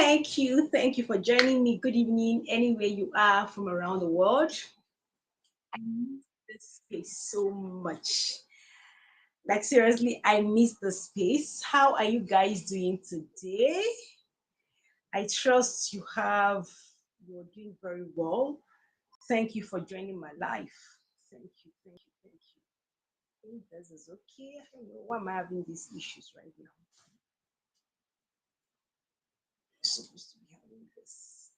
Thank you for joining me. Good evening, anywhere you are from around the world. I miss this space so much. Like, seriously, I miss the space. How are you guys doing today? I trust you're doing very well. Thank you for joining my life. Thank you. I think this is okay. I don't know why am I having these issues right now. I'm supposed to be having this.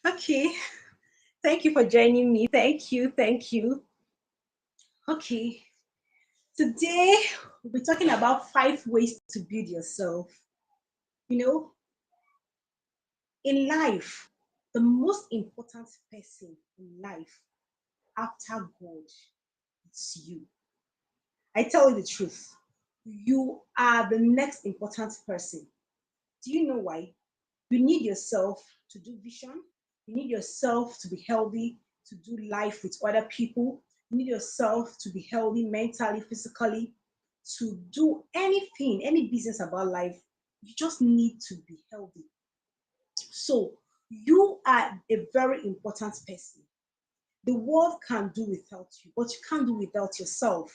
Okay. Thank you for joining me. Thank you. Okay. Today we'll be talking about 5 ways to build yourself. You know, in life, the most important person in life after God is you. I tell you the truth. You are the next important person. Do you know why? You need yourself to do vision. You need yourself to be healthy, to do life with other people. You need yourself to be healthy mentally, physically, to do anything, any business about life. You just need to be healthy. So, you are a very important person. The world can do without you, but you can't do without yourself.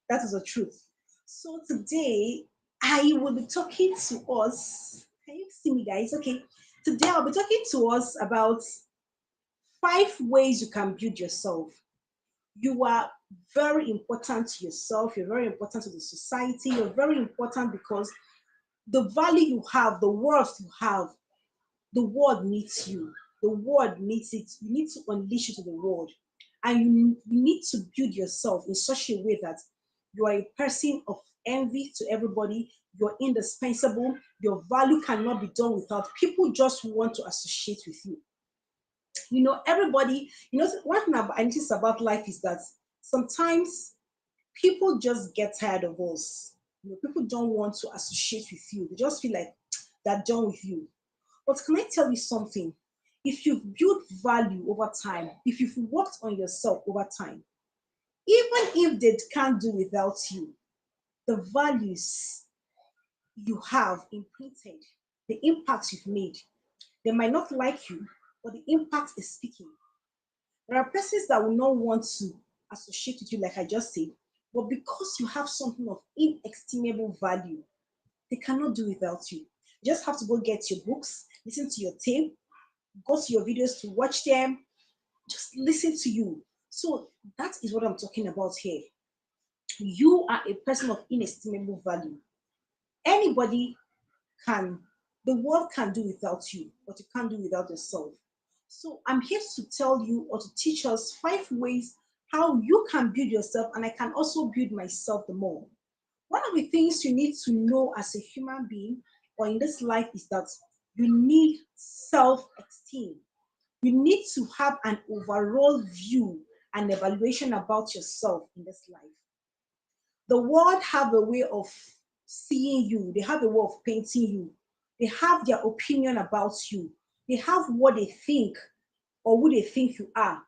That is the truth. So today I will be talking to us. Can you see me, guys? Okay. Today I'll be talking to us about 5 ways you can build yourself. You are very important to yourself. You're very important to the society. You're very important because the value you have, the worth you have, the world needs you. The world needs it. You need to unleash it to the world. And you need to build yourself in such a way that you are a person of envy to everybody. You're indispensable. Your value cannot be done without. People just want to associate with you. Everybody, one thing I notice about life is that sometimes people just get tired of us. People don't want to associate with you. They just feel like they're done with you. But can I tell you something? If you've built value over time, if you've worked on yourself over time, even if they can't do without you, the values you have imprinted, the impact you've made, they might not like you, but the impact is speaking. There are persons that will not want to associate with you, like I just said, but because you have something of inestimable value, they cannot do without you. You just have to go get your books, listen to your tape, go to your videos to watch them, just listen to you. So that is what I'm talking about here. You are a person of inestimable value. Anybody can, the world can do without you, but you can't do without yourself. So I'm here to tell you or to teach us 5 ways how you can build yourself, and I can also build myself the more. One of the things you need to know as a human being or in this life is that you need self esteem. You need to have an overall view and evaluation about yourself in this life. The world have a way of seeing you, they have a way of painting you, they have their opinion about you, they have what they think or who they think you are.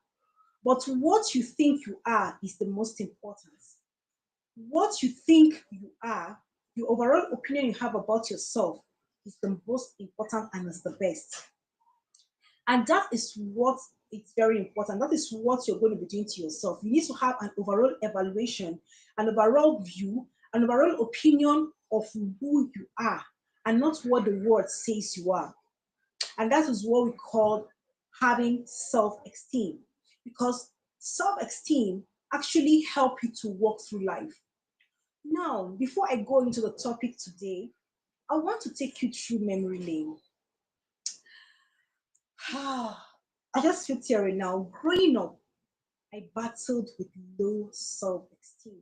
But what you think you are is the most important. What you think you are, the overall opinion you have about yourself is the most important and is the best. And that is what it's very important. That is what you're going to be doing to yourself. You need to have an overall evaluation, an overall view, an overall opinion of who you are and not what the world says you are. And that is what we call having self-esteem. Because self-esteem actually help you to walk through life. Now, before I go into the topic today, I want to take you through memory lane. I just feel teary now. Growing up, I battled with low self esteem.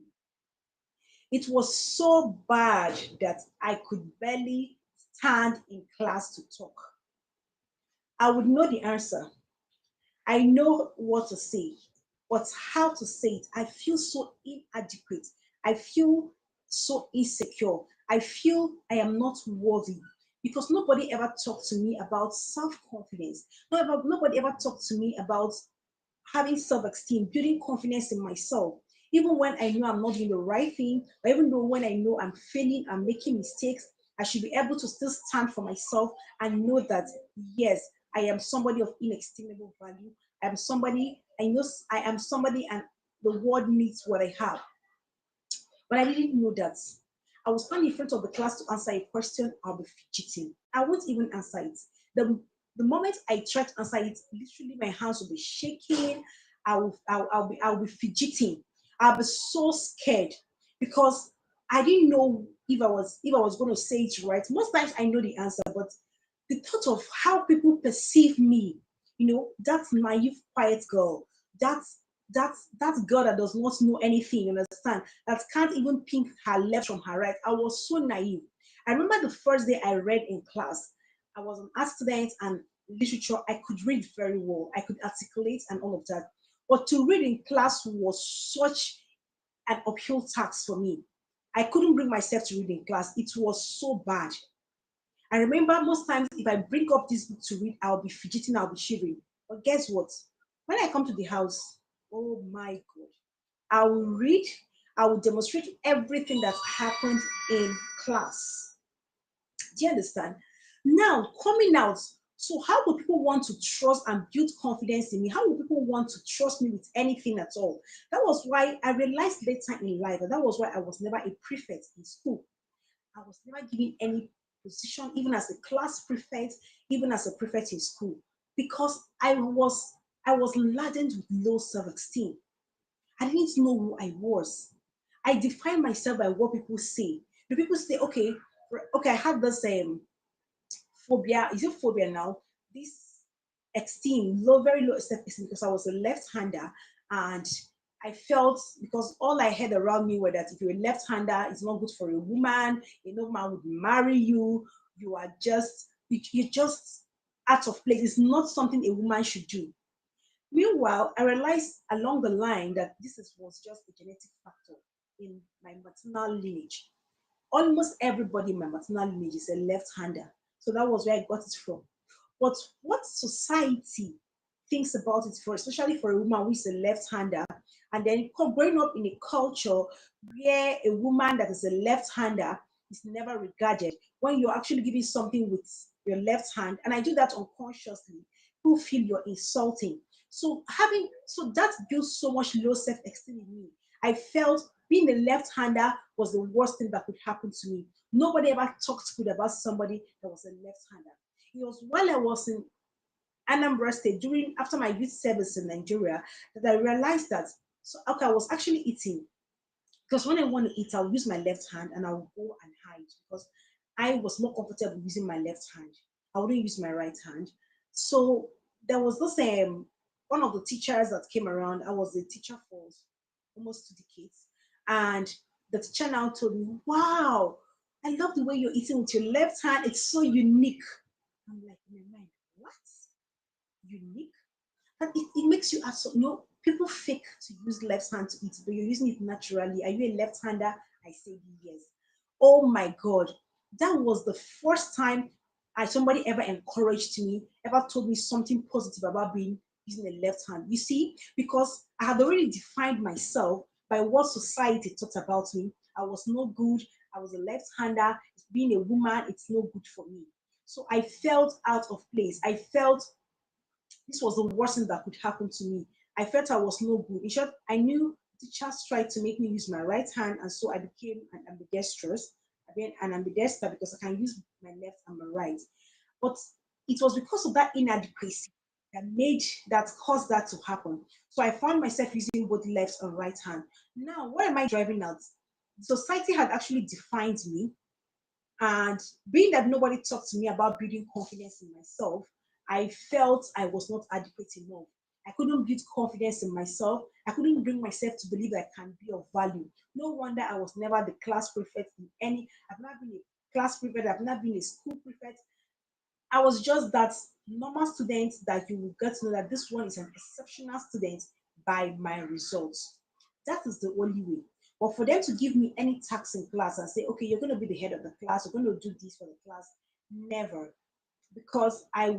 It was so bad that I could barely stand in class to talk. I would know the answer, I know what to say, but how to say it, I feel so inadequate. I feel so insecure. I feel I am not worthy. because nobody ever talked to me about self-confidence. Nobody ever talked to me about having self-esteem, building confidence in myself. Even when I know I'm not doing the right thing, or even though when I know I'm failing, I'm making mistakes, I should be able to still stand for myself and know that yes, I am somebody of inestimable value. I am somebody, I know I am somebody and the world needs what I have. But I didn't know that. I was standing in front of the class to answer a question, I'll be fidgeting. I won't even answer it. The, the moment I try to answer it, literally my hands will be shaking. I'll be fidgeting. I'll be so scared because I didn't know if I was going to say it right. Most times I know the answer, but the thought of how people perceive me, that naive, quiet girl, that girl that does not know anything, you understand, that can't even pink her left from her right. I was so naive. I remember the first day I read in class. I was an art student and literature. I could read very well. I could articulate and all of that. But to read in class was such an uphill task for me. I couldn't bring myself to read in class. It was so bad. I remember most times if I bring up this book to read, I'll be fidgeting, I'll be shivering. But guess what? When I come to the house, oh my God, I will read, I will demonstrate everything that happened in class. Do you understand? Now, coming out, so how will people want to trust and build confidence in me? How will people want to trust me with anything at all? That was why I realized later in life, and that was why I was never a prefect in school. I was never given any position, even as a class prefect, even as a prefect in school, because I was laden with low self-esteem. I didn't know who I was. I defined myself by what people say. The people say, okay, okay, I had this phobia. Is it phobia now? This esteem, low, very low self-esteem because I was a left-hander and I felt because all I heard around me were that if you're a left-hander, it's not good for a woman. No man would marry you. You are just you're just out of place. It's not something a woman should do. Meanwhile, I realized along the line that was just a genetic factor in my maternal lineage. Almost everybody in my maternal lineage is a left-hander. So that was where I got it from. But what society thinks about it for, especially for a woman who is a left-hander, and then growing up in a culture where a woman that is a left-hander is never regarded, when you're actually giving something with your left hand, and I do that unconsciously, people feel you're insulting. So that builds so much low self-esteem in me. I felt being a left-hander was the worst thing that could happen to me. Nobody ever talked good about somebody that was a left-hander. It was while I was in Anambra State during after my youth service in Nigeria that I realized that okay, I was actually eating because when I want to eat, I'll use my left hand and I'll go and hide because I was more comfortable using my left hand. I wouldn't use my right hand. So there was this one of the teachers that came around. I was a teacher for almost 2 decades, and the teacher now told me, "Wow, I love the way you're eating with your left hand. It's so unique." I'm like, in my mind, what? Unique? And it makes you ask, people fake to use left hand to eat, but you're using it naturally. Are you a left-hander? I said yes. Oh my God. That was the first time somebody ever encouraged me, ever told me something positive about being using a left hand. You see, because I had already defined myself by what society thought about me. I was no good. I was a left-hander. Being a woman, it's no good for me. So I felt out of place. I felt this was the worst thing that could happen to me. I felt I was no good. In short, I knew teachers tried to make me use my right hand, and so I became an ambidextrous. I became an ambidexter because I can use my left and my right. But it was because of that inadequacy that caused that to happen. So I found myself using both left and right hand. Now, what am I driving at? Society had actually defined me, and being that nobody talked to me about building confidence in myself, I felt I was not adequate enough. I couldn't build confidence in myself. I couldn't bring myself to believe I can be of value. No wonder I was never the class prefect in any, I've not been a class prefect, I've not been a school prefect. I was just that normal student that you will get to know that this one is an exceptional student by my results. That is the only way. But for them to give me any task in class and say, okay, you're going to be the head of the class, you're going to do this for the class, Never, because I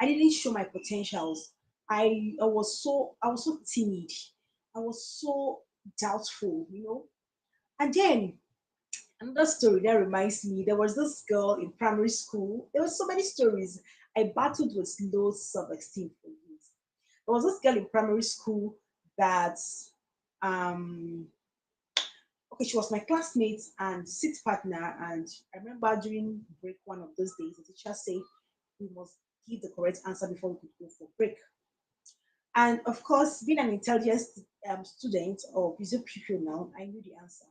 didn't show my potentials. I was so timid. I was so doubtful, And then another story that reminds me, there was this girl in primary school. There were so many stories. I battled with low self-esteem for years. There was this girl in primary school that um okay, she was my classmate and seat partner. And I remember during break one of those days, the teacher said we must give the correct answer before we could go for break. And of course, being an intelligent student or busy pupil now, I knew the answer.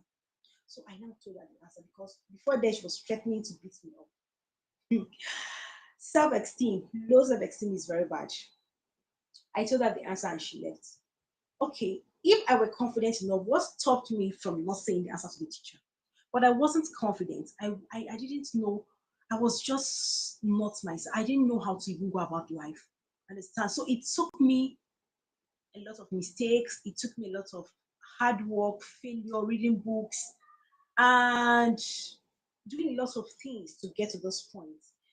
So I now told her the answer because before then she was threatening to beat me up. Self-esteem, low self-esteem is very bad. I told her the answer and she left. Okay, if I were confident enough, what stopped me from not saying the answer to the teacher? But I wasn't confident. I didn't know. I was just not myself. I didn't know how to even go about life. Understand? So it took me a lot of mistakes. It took me a lot of hard work, failure, reading books, and doing lots of things to get to this point.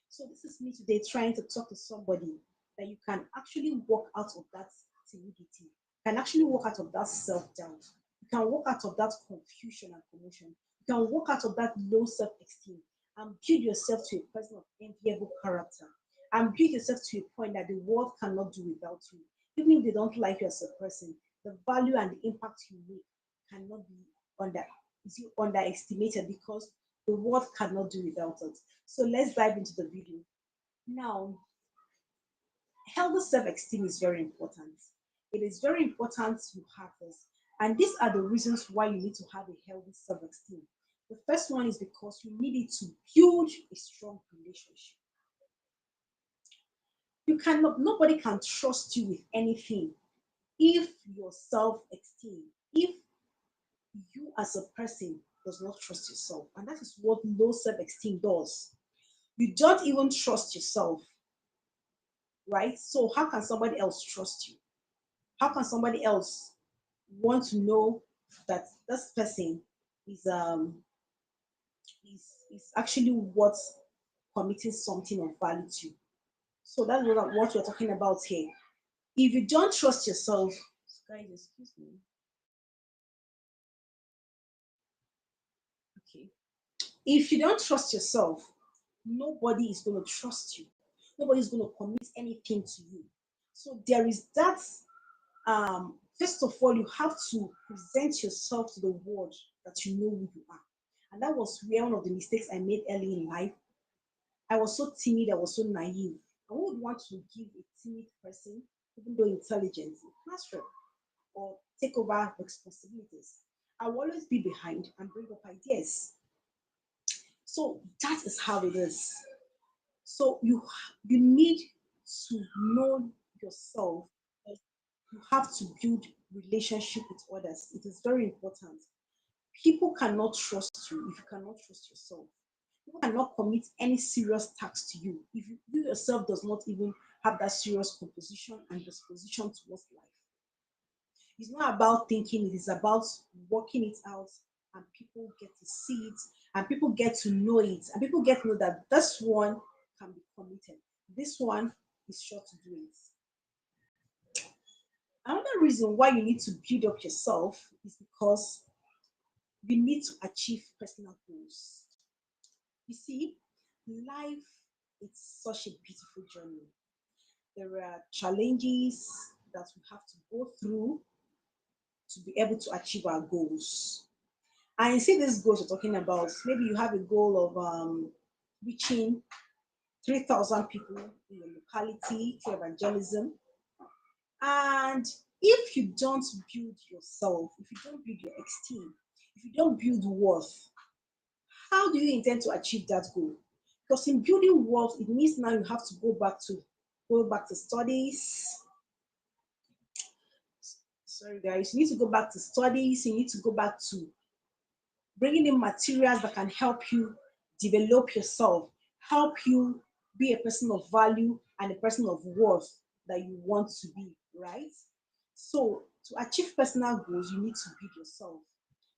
So this is me today trying to talk to somebody that you can actually walk out of that timidity, can actually walk out of that self-doubt, you can walk out of that confusion and commotion, you can walk out of that low self-esteem and build yourself to a person of enviable character and build yourself to a point that the world cannot do without you. Even if they don't like you as a person, the value and the impact you make cannot be under is underestimated because the world cannot do without it. So let's dive into the video. Now, healthy self-esteem is very important. It is very important you have this. And these are the reasons why you need to have a healthy self-esteem. The first one is because you need it to build a strong relationship. You cannot, nobody can trust you with anything if your self-esteem, if you as a person does not trust yourself. And that is what low self-esteem does. You don't even trust yourself, right? So how can somebody else trust you? How can somebody else want to know that this person is is actually worth committing something of value to? So that's what we're talking about here. If you don't trust yourself, guys, excuse me. Okay. If you don't trust yourself, nobody is going to trust you. Nobody is going to commit anything to you. So there is that. First of all, you have to present yourself to the world that you know who you are. And that was where one of the mistakes I made early in life. I was so timid, I was so naive. I would want to give a timid person, even though intelligent, a classroom or take over responsibilities. I will always be behind and bring up ideas. So that is how it is. So you need to know yourself. You have to build relationship with others. It is very important. People cannot trust you if you cannot trust yourself. People cannot commit any serious task to you if you yourself does not even have that serious composition and disposition towards life. It's not about thinking, it is about working it out, and people get to see it, and people get to know it, and people get to know that this one can be committed. This one is sure to do it. Another reason why you need to build up yourself is because you need to achieve personal goals. You see, life is such a beautiful journey. There are challenges that we have to go through to be able to achieve our goals. And you see these goals we're talking about. Maybe you have a goal of reaching 3,000 people in your locality through evangelism. And if you don't build yourself, if you don't build your esteem, if you don't build worth, how do you intend to achieve that goal? Because in building worth, it means now you have to go back to studies. Sorry guys, you need to go back to studies, you need to go back to bringing in materials that can help you develop yourself, help you be a person of value and a person of worth that you want to be, right? So, to achieve personal goals, you need to build yourself.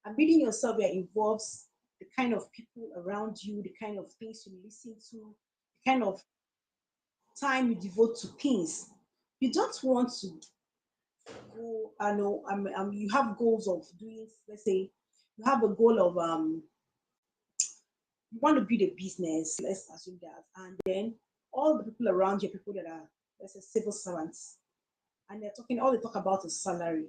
And building yourself here involves the kind of people around you, the kind of things you listen to, the kind of time you devote to things. You don't want to go, I know, you have goals of doing, let's say, you have a goal of, you want to build a business, let's assume that, and then all the people around you, are people that are, let's say, civil servants, and they're talking, all they talk about is salary.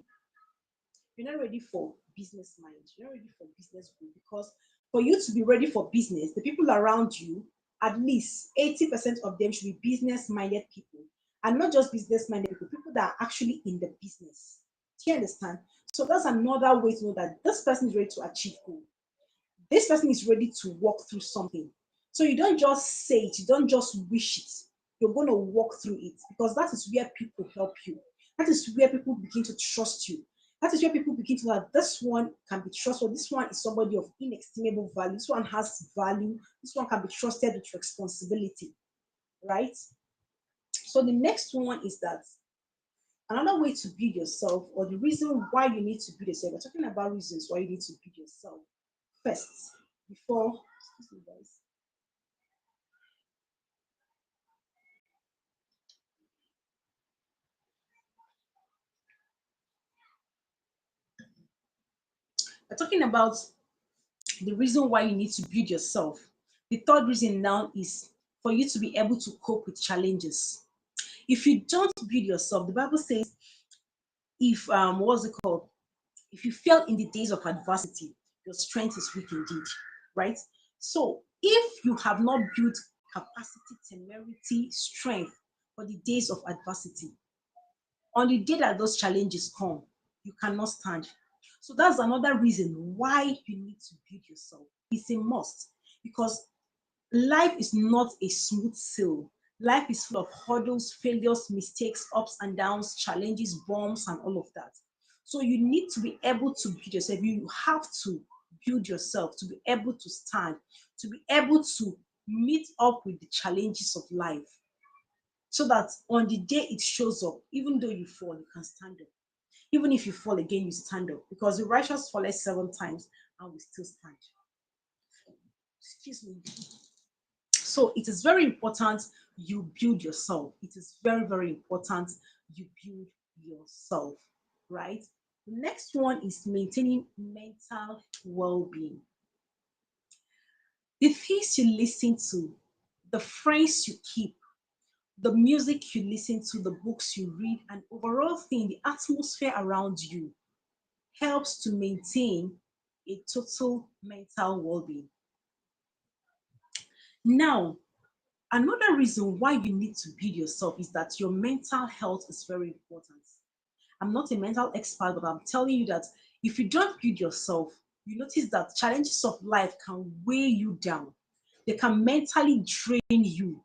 You're not ready for business mind. You're not ready for business goal because for you to be ready for business, the people around you, at least 80% of them should be business minded people. And not just business minded people, people that are actually in the business. Do you understand? So that's another way to know that this person is ready to achieve goal. This person is ready to walk through something. So you don't just say it, you don't just wish it. You're going to walk through it because that is where people help you. That is where people begin to trust you. That is where people begin to know that this one can be trusted. This one is somebody of inestimable value. This one has value. This one can be trusted with responsibility, right? So the next one is that another way to build yourself, or the reason why you need to build yourself. We're talking about reasons why you need to build yourself first before, excuse me, guys. We're talking about the reason why you need to build yourself. The third reason now is for you to be able to cope with challenges. If you don't build yourself, the Bible says, if what's it called? If you fail in the days of adversity, your strength is weak indeed, right? So if you have not built capacity, temerity, strength for the days of adversity, on the day that those challenges come, you cannot stand. So that's another reason why you need to build yourself. It's a must because life is not a smooth sail. Life is full of hurdles, failures, mistakes, ups and downs, challenges, bombs, and all of that. So you need to be able to build yourself. You have to build yourself to be able to stand, to be able to meet up with the challenges of life. So that on the day it shows up, even though you fall, you can stand up. Even if you fall again, you stand up. Because the righteous falleth 7 times and will still stand. Excuse me. So it is very important you build yourself. It is very, very important you build yourself, right? The next one is maintaining mental well being. The things you listen to, the friends you keep, the music you listen to, the books you read, and overall thing, the atmosphere around you helps to maintain a total mental well being. Now, another reason why you need to build yourself is that your mental health is very important. I'm not a mental expert, but I'm telling you that if you don't build yourself, you notice that challenges of life can weigh you down. They can mentally drain you.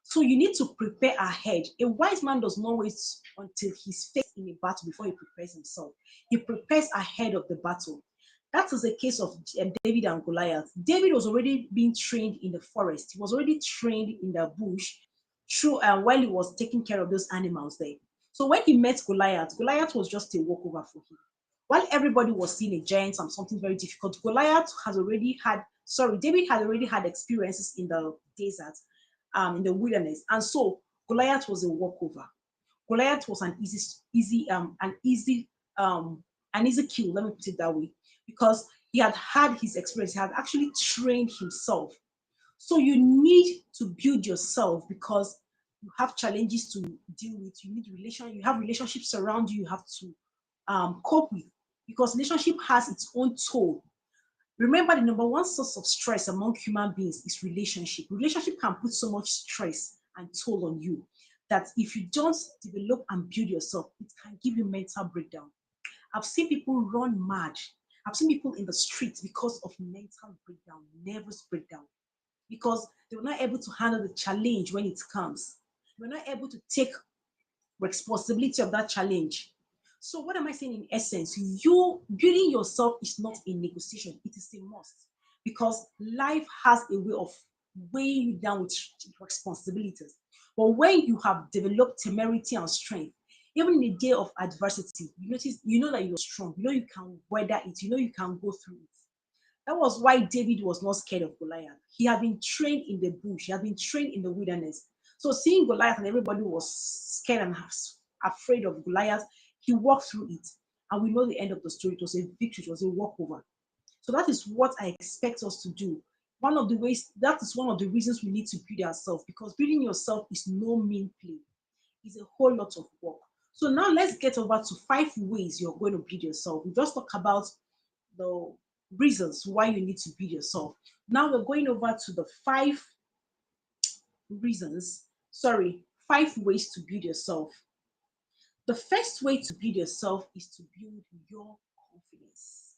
So you need to prepare ahead. A wise man does not wait until he's faced in a battle before he prepares himself. He prepares ahead of the battle. That is the case of David and Goliath. David was already being trained in the forest. He was already trained in the bush through while he was taking care of those animals there. So when he met Goliath, Goliath was just a walkover for him. While everybody was seeing a giant and something very difficult, David had already had experiences in the desert, in the wilderness, and so Goliath was a walkover. Goliath was an easy kill. Let me put it that way, because he had his experience. He had actually trained himself. So you need to build yourself because you have challenges to deal with. You have relationships around you. You have to cope with because relationship has its own toll. Remember, the number one source of stress among human beings is relationship. Relationship can put so much stress and toll on you that if you don't develop and build yourself, it can give you mental breakdown. I've seen people run mad. I've seen people in the streets because of mental breakdown, nervous breakdown, because they were not able to handle the challenge when it comes. They were not able to take responsibility of that challenge. So, what am I saying in essence? You building yourself is not a negotiation, it is a must because life has a way of weighing you down with responsibilities. But when you have developed temerity and strength, even in a day of adversity, you know that you're strong, you know you can weather it, you know you can go through it. That was why David was not scared of Goliath. He had been trained in the bush, he had been trained in the wilderness. So seeing Goliath and everybody was scared and afraid of Goliath, he walked through it. And we know the end of the story. It was a victory, it was a walkover. So that is what I expect us to do. One of the ways, that is one of the reasons we need to build ourselves, because building yourself is no mean play. It's a whole lot of work. So now let's get over to 5 ways you're going to build yourself. We just talked about the reasons why you need to build yourself. Now we're going over to the reasons, sorry, 5 ways to build yourself. The first way to build yourself is to build your confidence.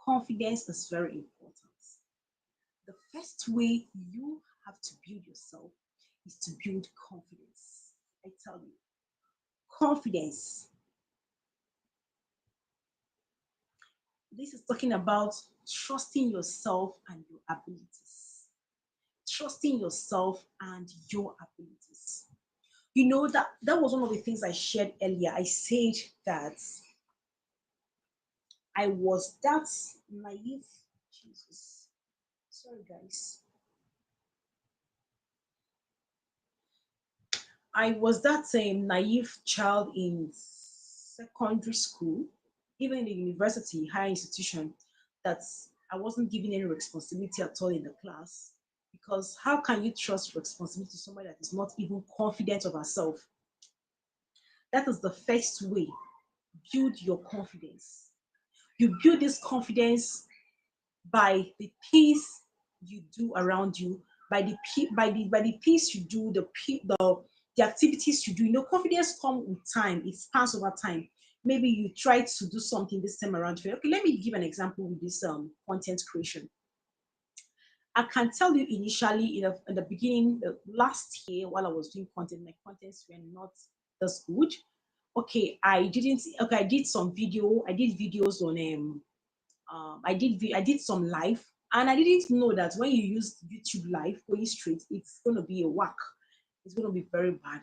Confidence is very important. The first way you have to build yourself is to build confidence. I tell you, confidence. This is talking about trusting yourself and your abilities. Trusting yourself and your abilities. You know that was one of the things I shared earlier. I said that I was that naive. Jesus. Sorry, guys. I was that naive child in secondary school, even in the university, higher institution, that I wasn't given any responsibility at all in the class. Because how can you trust responsibility to somebody that is not even confident of herself? That is the first way. Build your confidence. You build this confidence by the peace you do around you, by the peace you do, the activities you do. You know, confidence comes with time. It spans over time. Maybe you try to do something this time around. Okay, let me give an example with this content creation. I can tell you initially in the beginning, last year while I was doing content, my contents were not as good. Okay, I did some video. I did videos on I did some live, and I didn't know that when you use YouTube live going straight, it's going to be a whack. It's going to be very bad.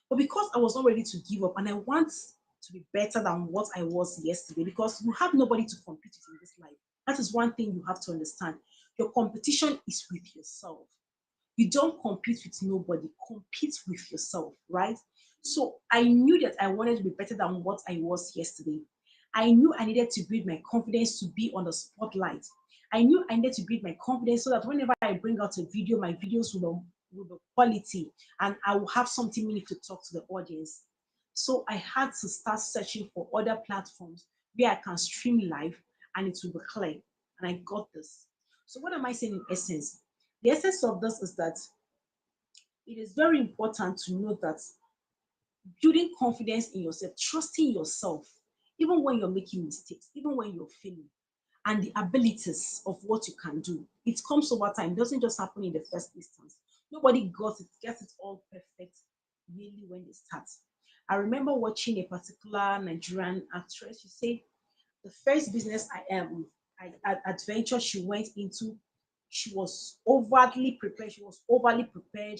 But because I was not ready to give up, and I want to be better than what I was yesterday, because you have nobody to compete with in this life. That is one thing you have to understand. Your competition is with yourself. You don't compete with nobody, compete with yourself, right? So I knew that I wanted to be better than what I was yesterday. I knew I needed to build my confidence to be on the spotlight. I knew I needed to build my confidence so that whenever I bring out a video, my videos will be quality, and I will have something meaningful to talk to the audience. So I had to start searching for other platforms where I can stream live and it will be clear. And I got this. So what am I saying in essence? The essence of this is that it is very important to know that building confidence in yourself, trusting yourself, even when you're making mistakes, even when you're failing, and the abilities of what you can do. It comes over time. It doesn't just happen in the first instance. Nobody gets it all perfect really when they start. I remember watching a particular Nigerian actress. She said the first business adventure she went into, she was overtly prepared. She was overly prepared,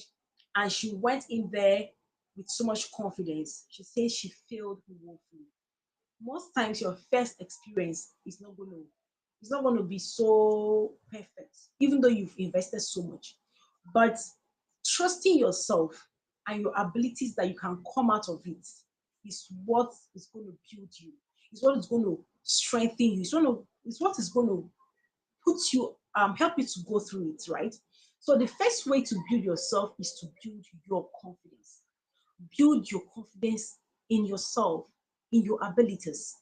and she went in there with so much confidence. She says she failed woefully. Most times, your first experience is not going to be so perfect, even though you've invested so much. But trusting yourself and your abilities that you can come out of it is what is going to build you. Is what is going to strengthen you. It's what is going to put you help you to go through it, right? So the first way to build yourself is to build your confidence. Build your confidence in yourself, in your abilities.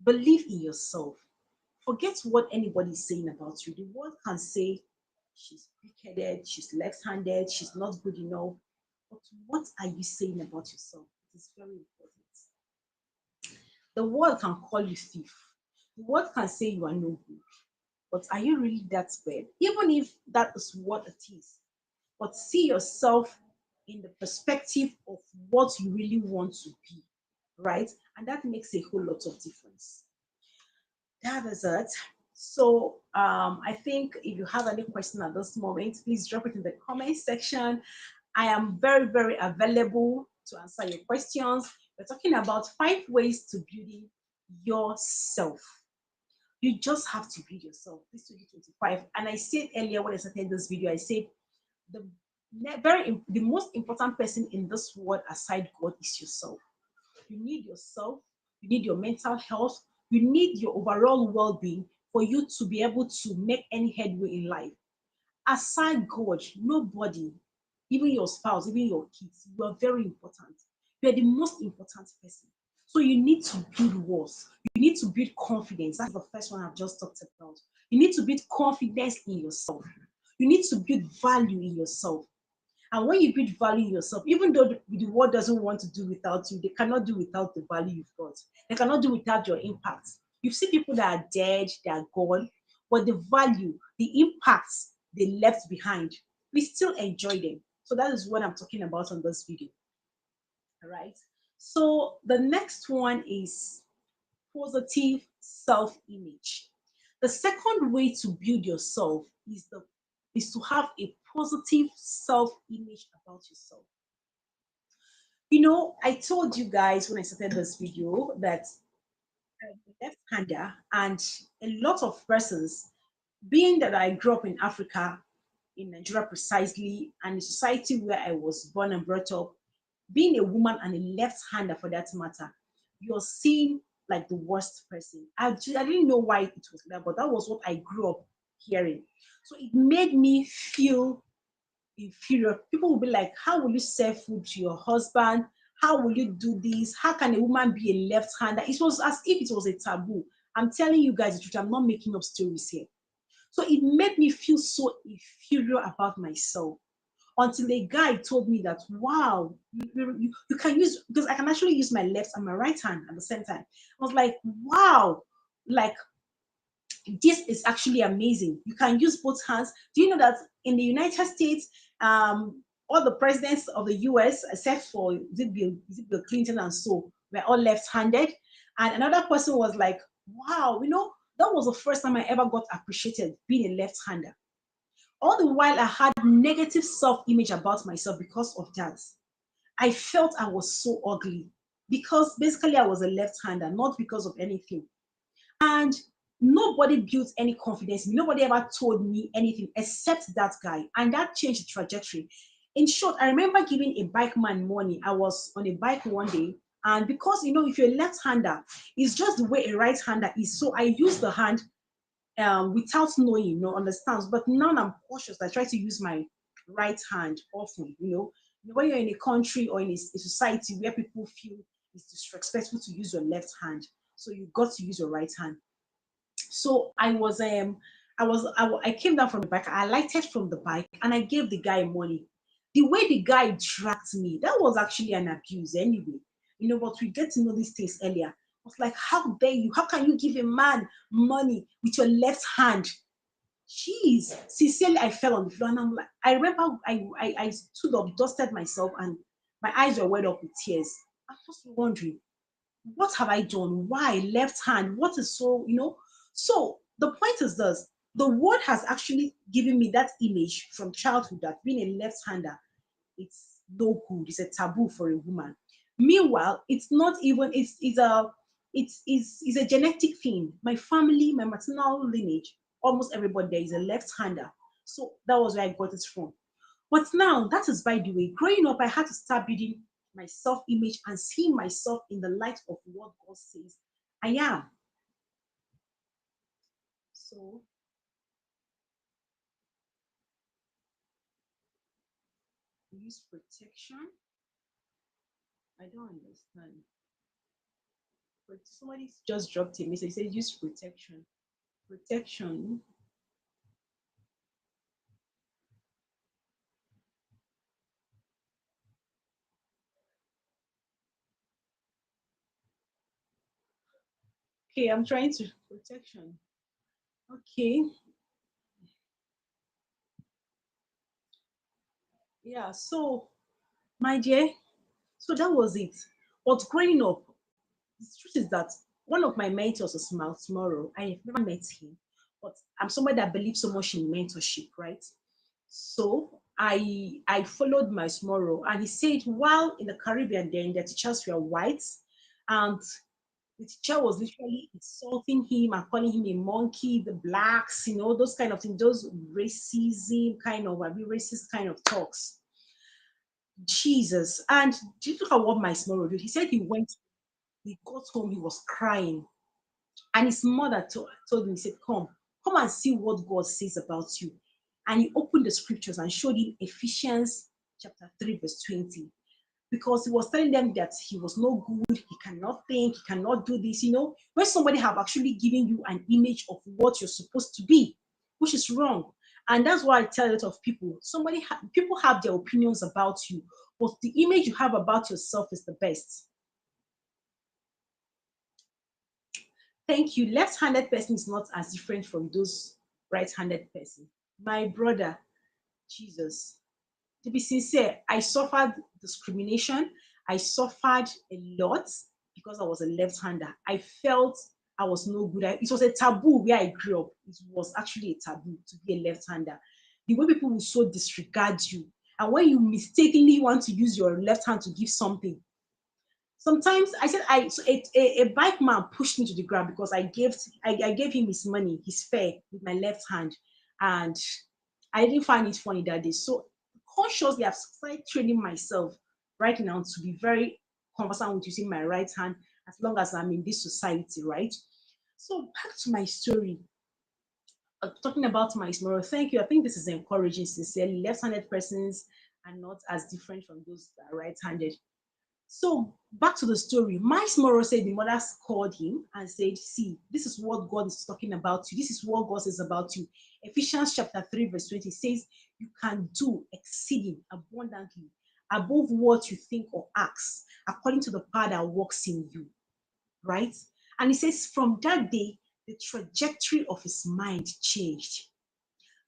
Believe in yourself. Forget what anybody is saying about you. The world can say she's wicked, she's left-handed, she's not good enough. But what are you saying about yourself? It is very important. The world can call you thief. The world can say you are no good. But are you really that bad? Even if that is what it is. But see yourself in the perspective of what you really want to be, right? And that makes a whole lot of difference. That is it. So I think if you have any question at this moment, please drop it in the comment section. I am very, very available to answer your questions. We're talking about 5 ways to building yourself. You just have to build yourself this 2025. And I said earlier when I started this video, I said the the most important person in this world aside God is yourself. You need yourself, you need your mental health, you need your overall well-being for you to be able to make any headway in life. Aside God, nobody, even your spouse, even your kids, you are very important. You are the most important person. So you need to build walls. You need to build confidence. That's the first one I've just talked about. You need to build confidence in yourself. You need to build value in yourself. And when you build value in yourself, even though the world doesn't want to do without you, they cannot do without the value you've got. They cannot do without your impact. You see people that are dead, they are gone, but the value, the impacts they left behind, we still enjoy them. So that is what I'm talking about on this video. All right. So the next one is positive self-image. The second way to build yourself is to have a positive self-image about yourself. I told you guys when I started this video that I'm a left-hander, and a lot of persons, being that I grew up in Africa, in Nigeria precisely, and a society where I was born and brought up, being a woman and a left-hander for that matter, you're seen like the worst person. I didn't know why it was like that, but that was what I grew up hearing. So it made me feel inferior. People will be like, how will you serve food to your husband? How will you do this? How can a woman be a left-hander? It was as if it was a taboo. I'm telling you guys the truth. I'm not making up stories here. So it made me feel so inferior about myself until a guy told me that, wow, you can use, because I can actually use my left and my right hand at the same time. I was like, wow, like this is actually amazing. You can use both hands. Do you know that in the United States, all the presidents of the US, except for Bill Clinton and so, were all left-handed. And another person was like, wow, that was the first time I ever got appreciated being a left-hander. All the while I had negative self-image about myself because of that. I felt I was so ugly because basically I was a left-hander, not because of anything. And nobody built any confidence. Nobody ever told me anything except that guy. And that changed the trajectory. In short, I remember giving a bike man money. I was on a bike one day. And because, if you're a left-hander, it's just the way a right-hander is. So I use the hand without knowing, understands. But now I'm cautious. I try to use my right hand often, when you're in a country or in a society where people feel it's disrespectful to use your left hand. So you got to use your right hand. So I came down from the bike. I alighted from the bike and I gave the guy money. The way the guy dragged me, that was actually an abuse anyway. But we get to know these things earlier. I was like, how dare you? How can you give a man money with your left hand? Jeez, sincerely, I fell on the floor and I'm like, I remember I stood up, dusted myself, and my eyes were wet up with tears. I was just wondering, what have I done? Why left hand? What is so? So the point is this: the world has actually given me that image from childhood that being a left-hander, it's no good. It's a taboo for a woman. Meanwhile, it's not even. It's a genetic thing. My family, my maternal lineage, almost everybody there is a left-hander. So that was where I got it from. But now, that is by the way, growing up, I had to start building my self image and seeing myself in the light of what God says I am. So, use protection. I don't understand. But somebody just dropped a message. It says use protection. Protection. Okay, I'm trying to protection. Okay. Yeah. So, my dear, so that was it. But growing up, the truth is that one of my mentors was Smile Tomorrow. I have never met him, but I'm somebody that believes so much in mentorship, right? So I followed my tomorrow, and he said while in the Caribbean, then the teachers were white, and The teacher was literally insulting him and calling him a monkey, the blacks, those kind of things, those racism kind of, racist kind of talks. Jesus. And do you look at what my small brother did? He said he got home, he was crying. And his mother told him, he said, come and see what God says about you. And he opened the scriptures and showed him Ephesians chapter 3, verse 20. Because he was telling them that he was no good, he cannot think, he cannot do this. When somebody have actually given you an image of what you're supposed to be, which is wrong. And that's why I tell a lot of people, people have their opinions about you, but the image you have about yourself is the best. Thank you. Left-handed person is not as different from those right-handed person. My brother, Jesus. To be sincere, I suffered discrimination. I suffered a lot because I was a left-hander. I felt I was no good. It was a taboo where I grew up. It was actually a taboo to be a left-hander. The way people will so disregard you. And when you mistakenly want to use your left hand to give something, sometimes I said a bike man pushed me to the ground because I gave him his money, his fare with my left hand, and I didn't find it funny that day. So consciously, I've started training myself right now to be very conversant with using my right hand as long as I'm in this society, right? So back to my story. Talking about my small, thank you. I think this is encouraging. Sincerely, left-handed persons are not as different from those that are right-handed. So back to the story. Miles Morrow said the mother called him and said, see, this is what God is talking about you. This is what God says about you. Ephesians chapter 3, verse 20 says, you can do exceeding abundantly above what you think or ask, according to the power that works in you. Right? And he says, from that day, the trajectory of his mind changed.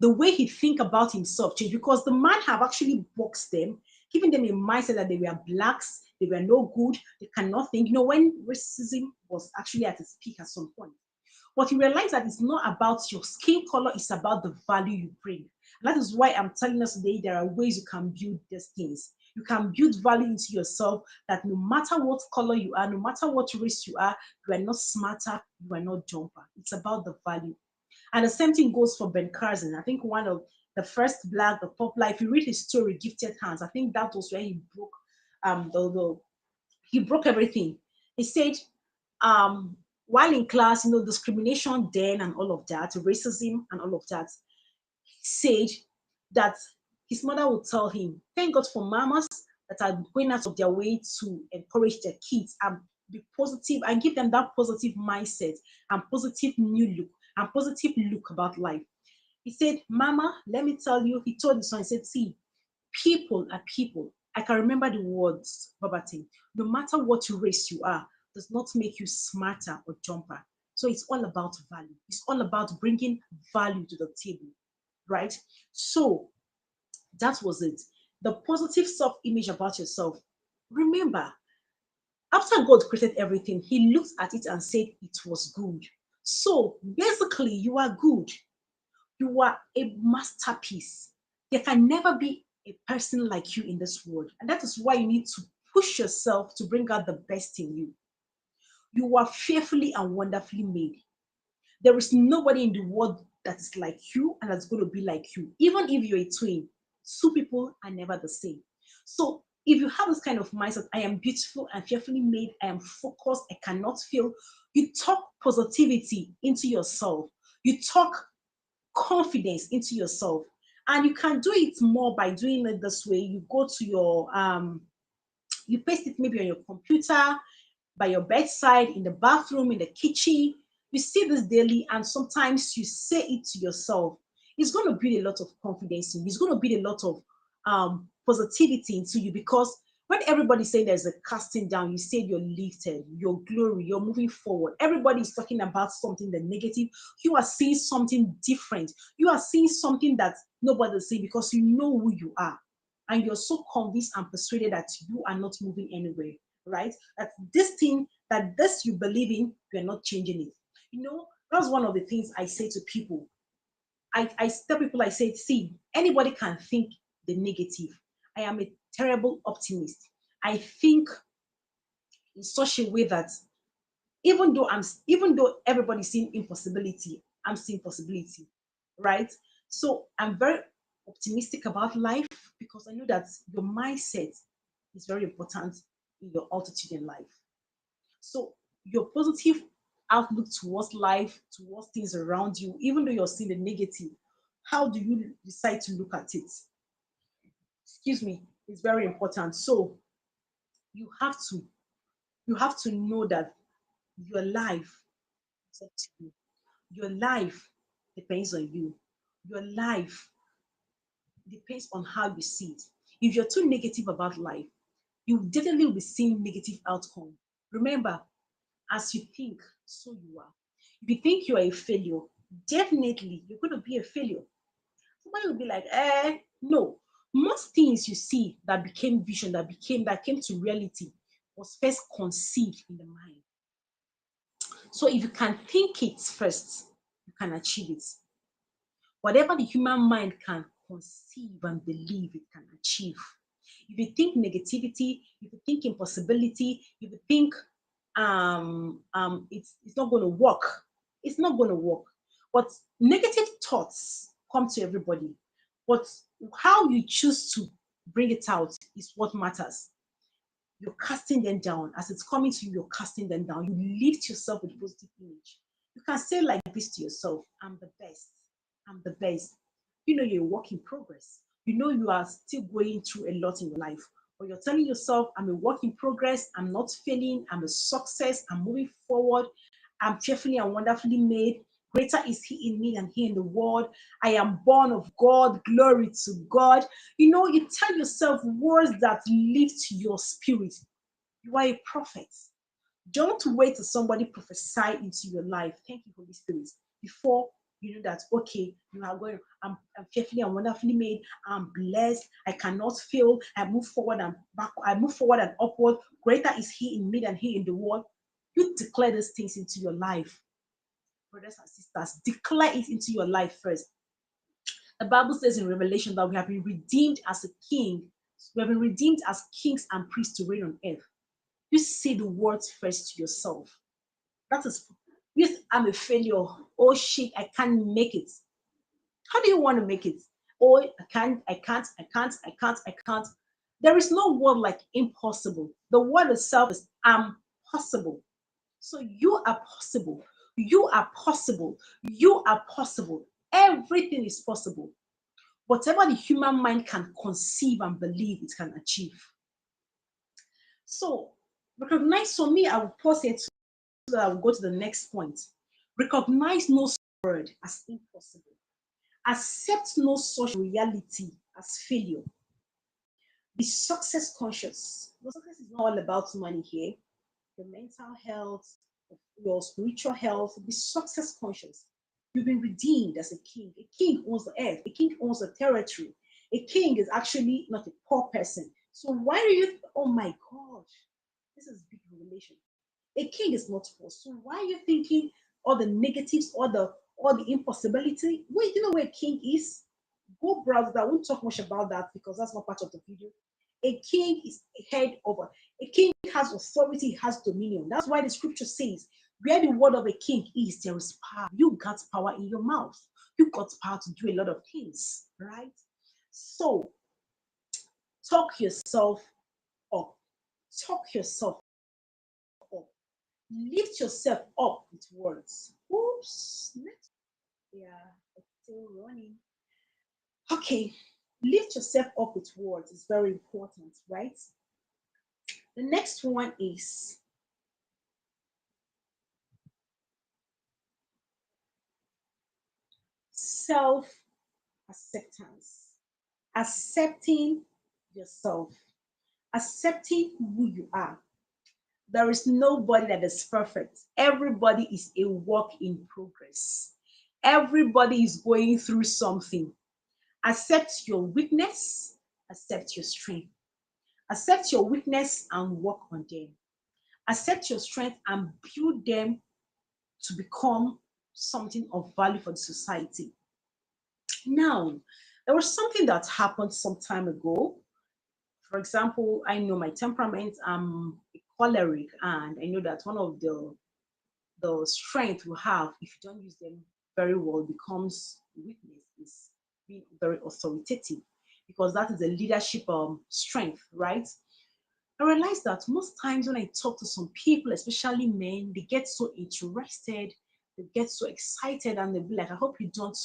The way he think about himself changed because the man have actually boxed them, giving them a mindset that they were blacks, they were no good, they cannot think. When racism was actually at its peak at some point. But you realize that it's not about your skin color, it's about the value you bring. And that is why I'm telling us today there are ways you can build these things. You can build value into yourself that no matter what color you are, no matter what race you are not smarter, you are not jumper. It's about the value. And the same thing goes for Ben Carson. I think one of the first black, the popular, if you read his story, Gifted Hands, I think that was where he broke he broke everything. He said, while in class, discrimination then and all of that, racism and all of that, he said that his mother would tell him, thank God for mamas that are going out of their way to encourage their kids and be positive and give them that positive mindset and positive new look and positive look about life. He said, Mama, let me tell you, he told his son, he said, see, people are people. I can remember the words verbatim. No matter what race you are, does not make you smarter or jumper. So it's all about value. It's all about bringing value to the table, right? So that was it. The positive self image about yourself. Remember, after God created everything, He looked at it and said it was good. So basically, you are good. You are a masterpiece. There can never be a person like you in this world. And that is why you need to push yourself to bring out the best in you. You are fearfully and wonderfully made. There is nobody in the world that is like you and that's going to be like you. Even if you're a twin, two people are never the same. So if you have this kind of mindset, I am beautiful and fearfully made, I am focused, I cannot fail, you talk positivity into yourself. You talk confidence into yourself. And you can do it more by doing it this way. You go to you paste it maybe on your computer, by your bedside, in the bathroom, in the kitchen. You see this daily, and sometimes you say it to yourself. It's going to build a lot of confidence in you. It's going to build a lot of positivity into you because when everybody's saying there's a casting down, you say you're lifted, your glory, you're moving forward. Everybody is talking about something the negative. You are seeing something different. You are seeing something that nobody's seeing because you know who you are. And you're so convinced and persuaded that you are not moving anywhere, right? That this thing, that this you believe in, you're not changing it. That's one of the things I say to people. I tell people, I say, see, anybody can think the negative. I am a terrible optimist. I think in such a way that Even though everybody's seeing impossibility, I'm seeing possibility, right? So I'm very optimistic about life because I know that your mindset is very important in your altitude in life. So your positive outlook towards life, towards things around you, even though you're seeing the negative, how do you decide to look at it? Excuse me, it's very important. So you have to you have to know that your life is up to you. Your life depends on you. Your life depends on how you see it. If you're too negative about life, you definitely will be seeing negative outcome. Remember, as you think, so you are. If you think you are a failure, definitely you're going to be a failure. Somebody will be like, no. Most things you see that became vision, that came to reality, was first conceived in the mind. So if you can think it first, you can achieve it. Whatever the human mind can conceive and believe, it can achieve. If you think negativity, if you think impossibility, if you think it's not going to work, it's not going to work. But negative thoughts come to everybody. But how you choose to bring it out is what matters. You're casting them down. As it's coming to you, you're casting them down. You lift yourself with positive image. You can say like this to yourself: I'm the best. I'm the best. You know you're a work in progress. You know you are still going through a lot in your life. But you're telling yourself, I'm a work in progress. I'm not failing. I'm a success. I'm moving forward. I'm fearfully and wonderfully made. Greater is he in me than he in the world. I am born of God. Glory to God. You know, you tell yourself words that lift your spirit. You are a prophet. Don't wait till somebody prophesy into your life. Thank you, Holy Spirit. Before you know that, okay, you are going, I'm fearfully and wonderfully made. I'm blessed. I cannot fail. I move forward and back. I move forward and upward. Greater is he in me than he in the world. You declare these things into your life, brothers and sisters. Declare it into your life first. The Bible says in Revelation that we have been redeemed as a king. We have been redeemed as kings and priests to reign on earth. You say the words first to yourself. That is, yes, I'm a failure. Oh shit, I can't make it. How do you want to make it? Oh, I can't. There is no word like impossible. The word itself is I'm possible. So you are possible. You are possible. You are possible. Everything is possible. Whatever the human mind can conceive and believe, it can achieve. So recognize, for me, I will pause it so that I will go to the next point. Recognize no word as impossible. Accept no such reality as failure. Be success conscious. No, success is not all about money here. Your mental health, your spiritual health. Be success conscious. You've been redeemed as a king. A king owns the earth. A king owns the territory. A king is actually not a poor person. So why do you? Oh my gosh, this is big revelation. A king is not poor. So why are you thinking all the negatives, all the impossibility? Wait, you know where a king is? Go browse that. I won't talk much about that because that's not part of the video. A king is head over. A king has authority, has dominion. That's why the scripture says, where the word of a king is, there is power. You got power in your mouth. You got power to do a lot of things, right? So talk yourself up. Talk yourself up. Lift yourself up with words. Oops. Yeah, it's still running. Okay. Lift yourself up with words is very important, right? The next one is self acceptance. Accepting yourself, accepting who you are. There is nobody that is perfect. Everybody is a work in progress. Everybody is going through something. Accept your weakness, accept your strength. Accept your weakness and work on them. Accept your strength and build them to become something of value for the society. Now, there was something that happened some time ago. For example, I know my temperament, I'm a choleric, and I know that one of the the strength we have, if you don't use them very well, becomes weakness, is being very authoritative, because that is a leadership strength, right? I realize that most times when I talk to some people, especially men, they get so interested, they get so excited, and they'll be like, I hope you don't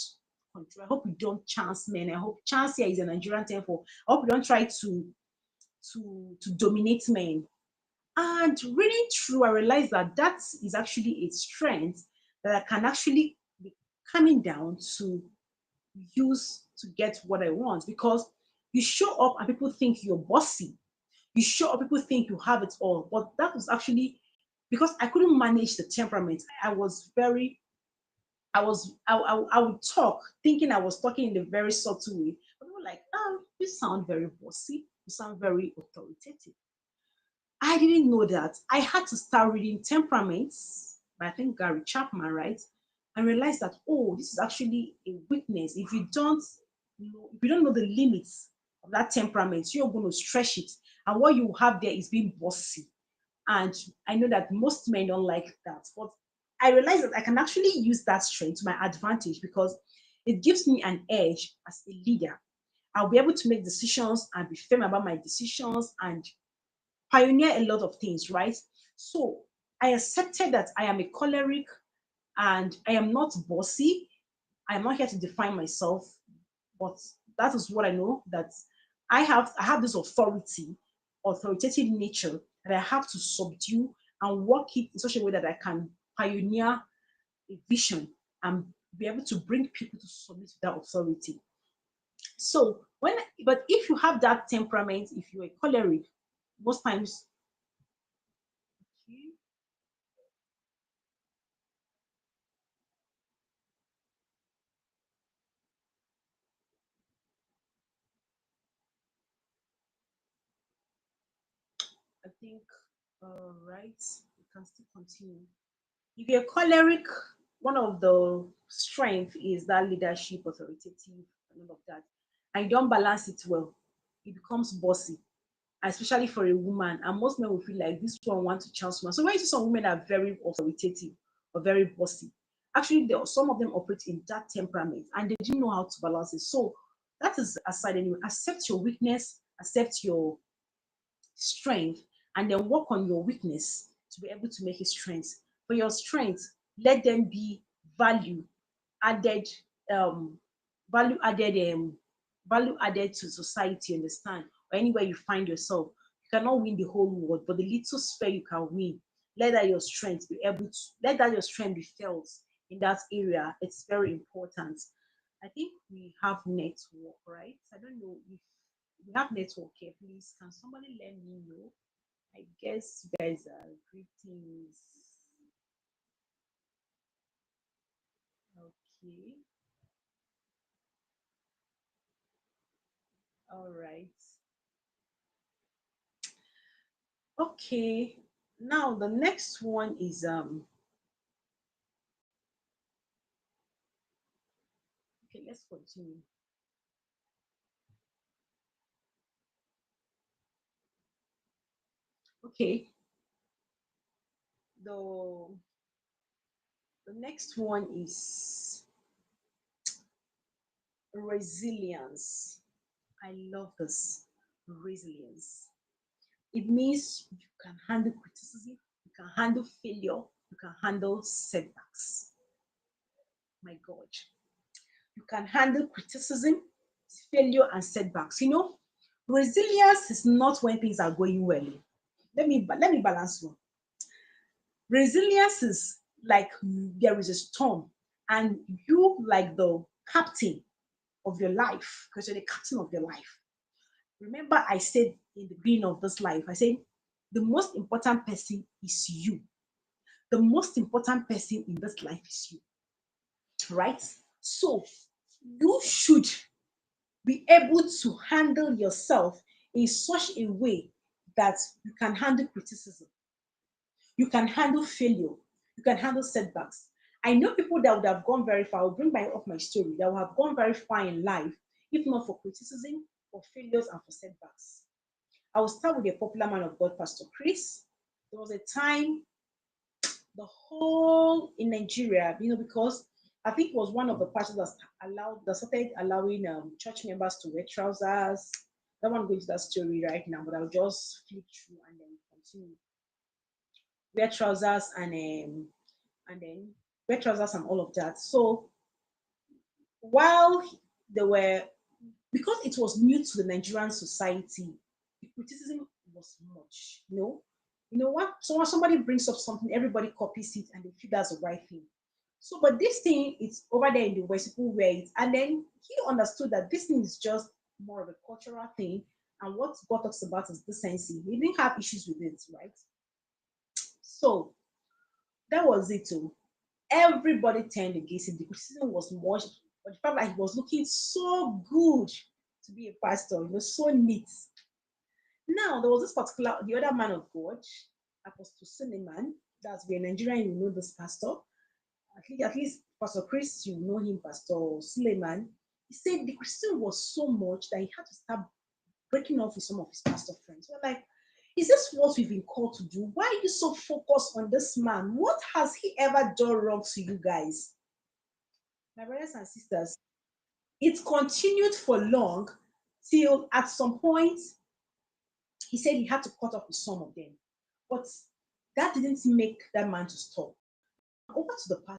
control, I hope you don't chance men. I hope chance here is a Nigerian term for I hope you don't try to dominate men. And reading through, I realized that that is actually a strength that I can actually be coming down to use to get what I want, because you show up and people think you're bossy. You show up, people think you have it all. But that was actually because I couldn't manage the temperament. I was very, I would talk thinking I was talking in a very subtle way. But they were like, oh, you sound very bossy. You sound very authoritative. I didn't know that. I had to start reading Temperaments by I think Gary Chapman, right? And realize that oh, this is actually a weakness. If you don't know the limits of that temperament, you're going to stretch it. And what you have there is being bossy. And I know that most men don't like that. But I realized that I can actually use that strength to my advantage, because it gives me an edge as a leader. I'll be able to make decisions and be firm about my decisions and pioneer a lot of things, right? So I accepted that I am a choleric and I am not bossy. I am not here to define myself, but that is what I know, that I have this authoritative nature that I have to subdue and work it in such a way that I can pioneer a vision and be able to bring people to submit to that authority. So but if you have that temperament, if you're a choleric, most times I think, right, we can still continue. If you're choleric, one of the strength is that leadership, authoritative, and all of that. And you don't balance it well, it becomes bossy, especially for a woman. And most men will feel like this one want to chance one. So when you see some women that are very authoritative or very bossy, actually some of them operate in that temperament and they didn't know how to balance it. So that is aside anyway. Accept your weakness, accept your strength, and then work on your weakness to be able to make it strength. For your strength, let them be value added, um, value added, value added to society, understand, or anywhere you find yourself. You cannot win the whole world, but the little sphere you can win, let that your strength be felt in that area. It's very important. I think we have network, right? I don't know if we have network here. Please, can somebody let me know? I guess you guys are greetings. Okay. All right. Okay. Now the next one is okay, let's continue. Okay. The the next one is resilience. I love this. Resilience. It means you can handle criticism, you can handle failure, you can handle setbacks. My God. You can handle criticism, failure, and setbacks. Resilience is not when things are going well. Let me balance one. Resilience is like there is a storm, and you, like the captain of your life, because you're the captain of your life. Remember, I said in the beginning of this life, I said the most important person is you. The most important person in this life is you, right? So you should be able to handle yourself in such a way that you can handle criticism, you can handle failure, you can handle setbacks. I know people that would have gone very far. I'll bring up my story, that would have gone very far in life if not for criticism, for failures, and for setbacks. I will start with a popular man of God, Pastor Chris. There was a time the whole in Nigeria, because I think it was one of the parties that started allowing church members to wear trousers. I don't want to go into that story right now, but I'll just flip through and then continue. Wear trousers and then wear trousers and all of that. So while they were, because it was new to the Nigerian society, the criticism was much. What? So when somebody brings up something, everybody copies it and they feel that's the right thing. So, but this thing is over there in the West, people wear it, and then he understood that this thing is just more of a cultural thing, and what God talks about is decency. He didn't have issues with it, right? So that was it. Too. Everybody turned against him. The criticism was much, but the fact that he was looking so good to be a pastor, so neat. Now there was this particular the other man of God, Apostle Suleiman. That's where Nigerian, this pastor. At least Pastor Chris, you know him, Pastor Suleiman. He said the criticism was so much that he had to start breaking off with some of his pastor friends. We're like, is this what we've been called to do? Why are you so focused on this man? What has he ever done wrong to you guys? My brothers and sisters, it continued for long till at some point he said he had to cut off with some of them. But that didn't make that man to stop. Over to the pastor.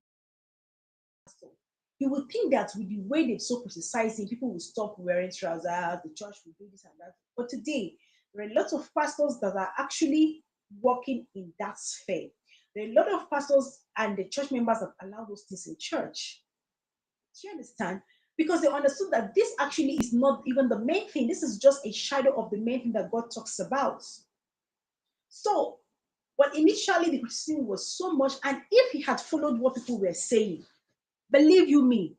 You would think that with the way they've so criticizing, people will stop wearing trousers, the church will do this and that. But today, there are a lot of pastors that are actually working in that sphere. There are a lot of pastors and the church members that allow those things in church. Do you understand? Because they understood that this actually is not even the main thing. This is just a shadow of the main thing that God talks about. So, but initially the criticism was so much, and if he had followed what people were saying, believe you me,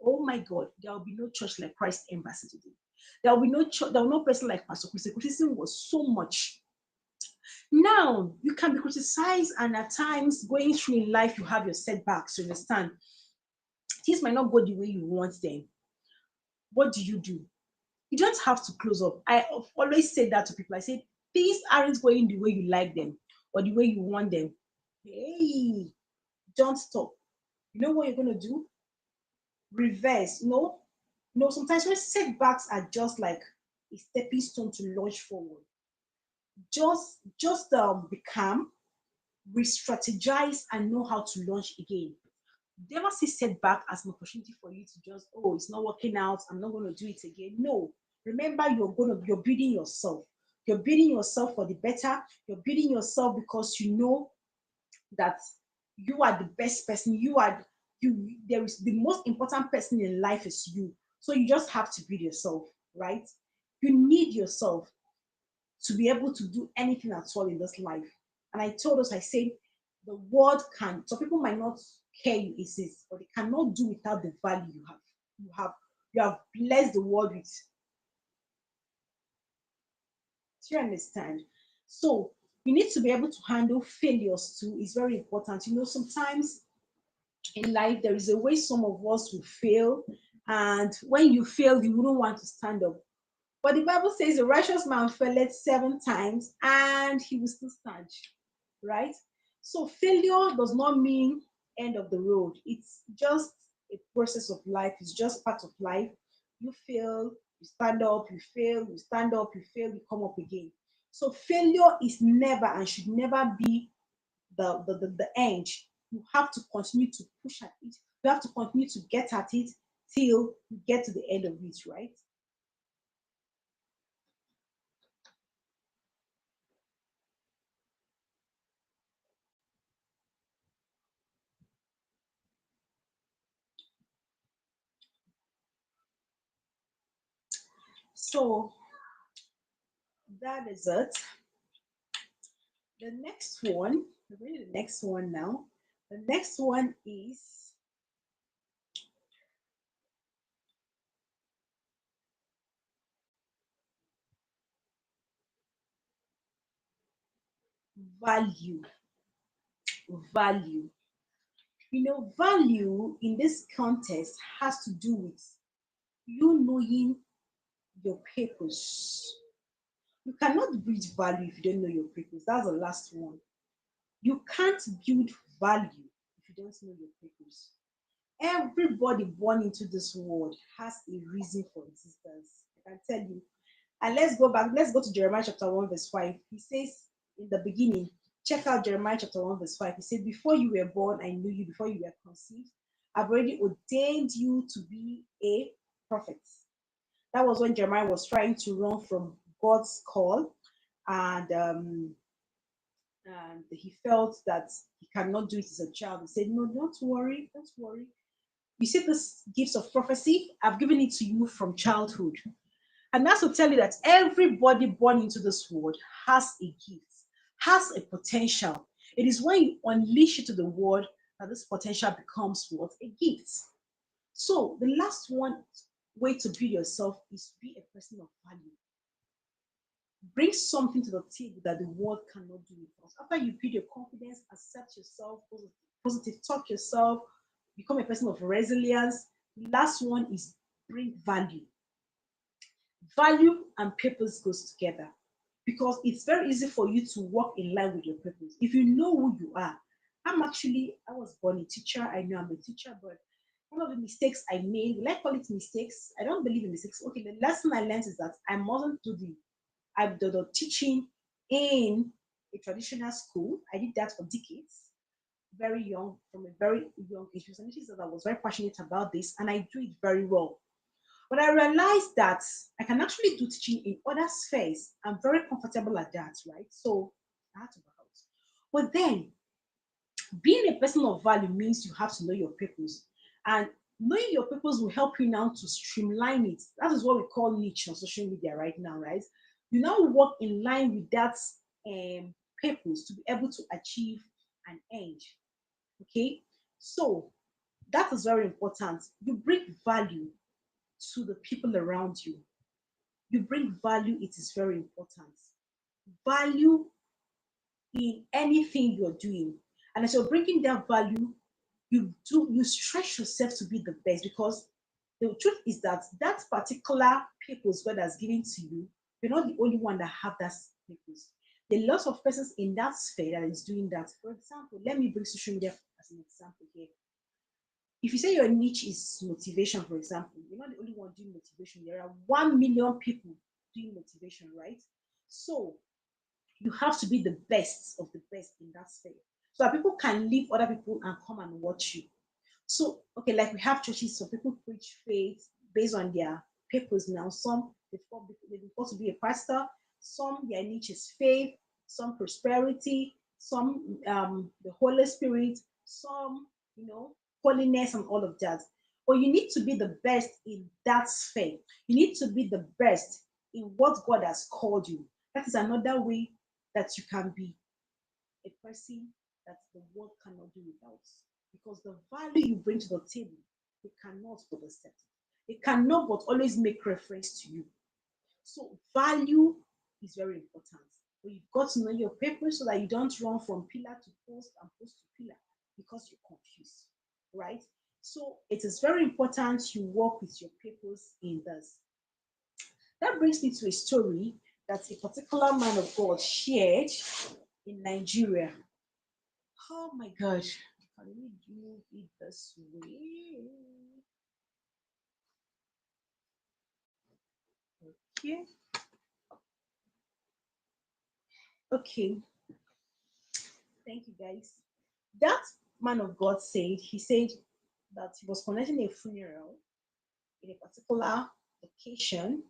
oh my God, there will be no church like Christ Embassy today. There will be no church, there will no person like Pastor Chris. The criticism was so much. Now you can be criticized, and at times going through in life, you have your setbacks. You understand? Things might not go the way you want them. What do? You don't have to close up. I always say that to people. I say things aren't going the way you like them or the way you want them. Hey, don't stop. You know what you're gonna do? Reverse. No. Sometimes when setbacks are just like a stepping stone to launch forward, just be calm, re-strategize, and know how to launch again. Never see setback as an opportunity for you to just, oh, it's not working out, I'm not going to do it again. No. Remember, you're building yourself. You're building yourself for the better. You're building yourself because you know that you are the best person. There is the most important person in life is you. So you just have to build yourself, right? You need yourself to be able to do anything at all in this life. And I told us, I said, the world can, so people might not care you exist, but they cannot do without the value you have. You have you have blessed the world with. Do you understand? So you need to be able to handle failures too. It's very important. Sometimes in life there is a way some of us will fail, and when you fail, you wouldn't want to stand up. But the Bible says a righteous man fell 7 times and he will still stand, right? So failure does not mean end of the road. It's just a process of life. It's just part of life. You fail, you stand up, you fail, you stand up, you fail, you come up again. So failure is never and should never be the end. You have to continue to push at it. You have to continue to get at it till you get to the end of it, right? So that is it. The next one, we're going to the next one now. The next one is value. Value. Value in this context has to do with you knowing your purpose. You cannot breed value if you don't know your purpose. That's the last one. You can't build value if you don't know your purpose. Everybody born into this world has a reason for existence. I can tell you. And let's go back. Let's go to Jeremiah chapter 1, verse 5. He says in the beginning, check out Jeremiah chapter 1, verse 5. He said, before you were born, I knew you. Before you were conceived, I've already ordained you to be a prophet. That was when Jeremiah was trying to run from God's call, and and he felt that he cannot do it as a child. He said, no, don't worry, don't worry. You see, this gifts of prophecy, I've given it to you from childhood. And that's to tell you that everybody born into this world has a gift, has a potential. It is when you unleash it to the world that this potential becomes what? A gift. So the last one way to build yourself is to be a person of value. Bring something to the table that the world cannot do with us. After you build your confidence, accept yourself, positive talk yourself, become a person of resilience. The last one is bring value. Value and purpose goes together because it's very easy for you to walk in line with your purpose. If you know who you are, I was born a teacher. I know I'm a teacher, but one of the mistakes I made, will I call it mistakes? I don't believe in mistakes. Okay, the lesson I learned is that I mustn't do the teaching in a traditional school. I did that for decades, very young, from a very young age. And it is that I was very passionate about this, and I do it very well. But I realized that I can actually do teaching in other spheres. I'm very comfortable at that, right? So I had to go out. But then being a person of value means you have to know your purpose. And knowing your purpose will help you now to streamline it. That is what we call niche on social media right now, right? You now work in line with that um, purpose to be able to achieve an end. Okay, so that is very important. You bring value to the people around you. You bring value, it is very important. Value in anything you're doing. And as you're bringing that value, you stretch yourself to be the best because the truth is that that particular purpose God has given to you, you're not the only one that have that purpose. There are lots of persons in that sphere that is doing that. For example, let me bring social media as an example here. If you say your niche is motivation, for example, you're not the only one doing motivation. There are 1 million people doing motivation, right? So you have to be the best of the best in that sphere so that people can leave other people and come and watch you. So, okay, like we have churches, so people preach faith based on their purpose now. Some they want to be a pastor, some their niche is faith, some prosperity, some the Holy Spirit, some holiness and all of that. But you need to be the best in that sphere. You need to be the best in what God has called you. That is another way that you can be a person that the world cannot do without. Because the value you bring to the table, they cannot but accept it. They cannot but always make reference to you. So value is very important. But you've got to know your purpose so that you don't run from pillar to post and post to pillar because you're confused, right? So it is very important you work with your purpose in this. That brings me to a story that a particular man of God shared in Nigeria. Oh my God, can we do it this way? Okay, okay, thank you guys. That man of God said that he was conducting a funeral in a particular location,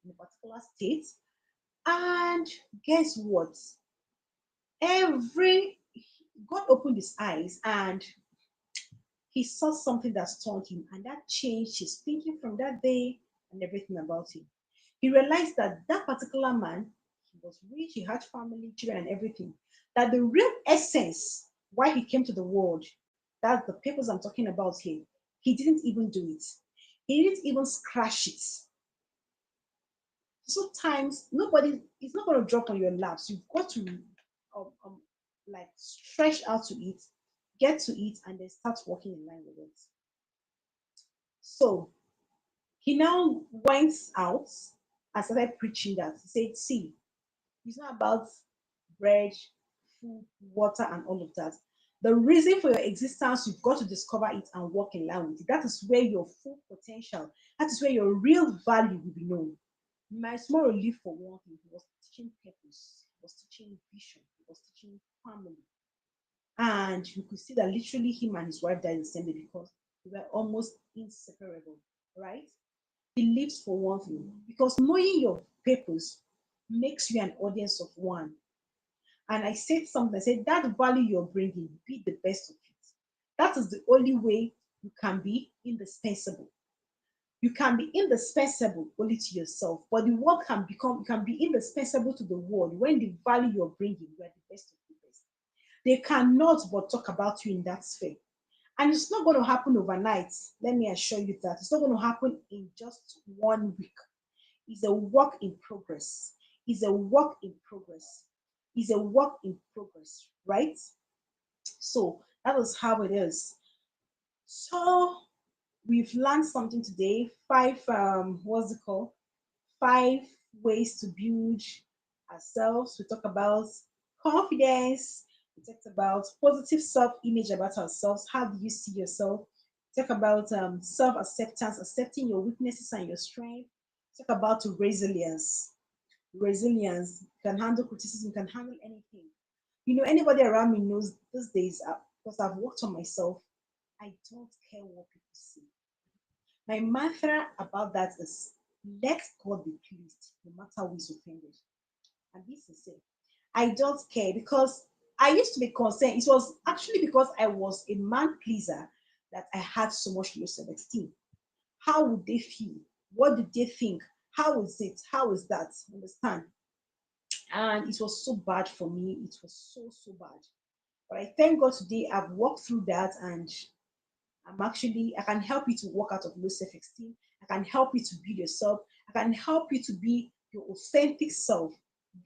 in a particular state, and guess what? Every God opened his eyes and he saw something that stunned him, and that changed his thinking from that day and everything about him. He realized that that particular man, he was rich, he had family, children, and everything. That the real essence why he came to the world, that the purpose I'm talking about here, he didn't even do it. He didn't even scratch it. Sometimes nobody it's not going to drop on your laps. You've got to like stretch out to it, get to it, and then start working in line with it. So he now went out and started preaching that. He said, see, it's not about bread, food, water, and all of that. The reason for your existence, you've got to discover it and walk in line with it. That is where your full potential, that is where your real value will be known. My small relief for one thing, he was teaching purpose, he was teaching vision, he was teaching family. And you could see that literally him and his wife died the same day because they were almost inseparable, right? He lives for one thing because knowing your purpose makes you an audience of one. And I said something, I said that value you're bringing, be the best of it. That is the only way you can be indispensable. You can be indispensable only to yourself, but the world can become, you can be indispensable to the world when the value you're bringing, you are the best of the best. They cannot but talk about you in that sphere. And it's not going to happen overnight. Let me assure you that it's not going to happen in just 1 week. It's a work in progress. It's a work in progress. It's a work in progress, right? So that is how it is. So we've learned something today. Five, what's it called? 5 ways to build ourselves. We talk about confidence. We talked about positive self-image about ourselves. How do you see yourself? We talk about self-acceptance, accepting your weaknesses and your strength. We talk about resilience. Resilience, you can handle criticism, you can handle anything. You know, anybody around me knows these days, because I've worked on myself, I don't care what people say. My mantra about that is let God be pleased, no matter who is offended. And this is it. I don't care because I used to be concerned. It was actually because I was a man pleaser that I had so much low self esteem. How would they feel? What did they think? How is it? How is that? Understand? And it was so bad for me. It was so, so bad. But I thank God today I've walked through that and I can help you to walk out of low self esteem. I can help you to build yourself. I can help you to be your authentic self,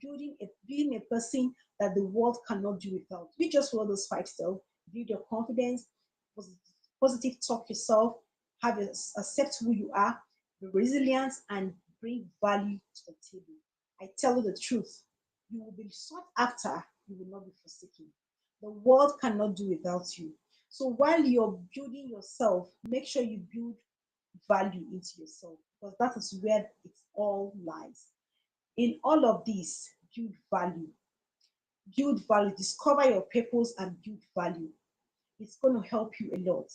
being a person that the world cannot do without. You just follow those 5 steps, build your confidence, positive, positive talk yourself, accept who you are, be resilient, and bring value to the table. I tell you the truth, you will be sought after, you will not be forsaken. The world cannot do without you. So while you're building yourself, make sure you build value into yourself because that is where it all lies. In all of this, build value, discover your purpose and build value. It's going to help you a lot.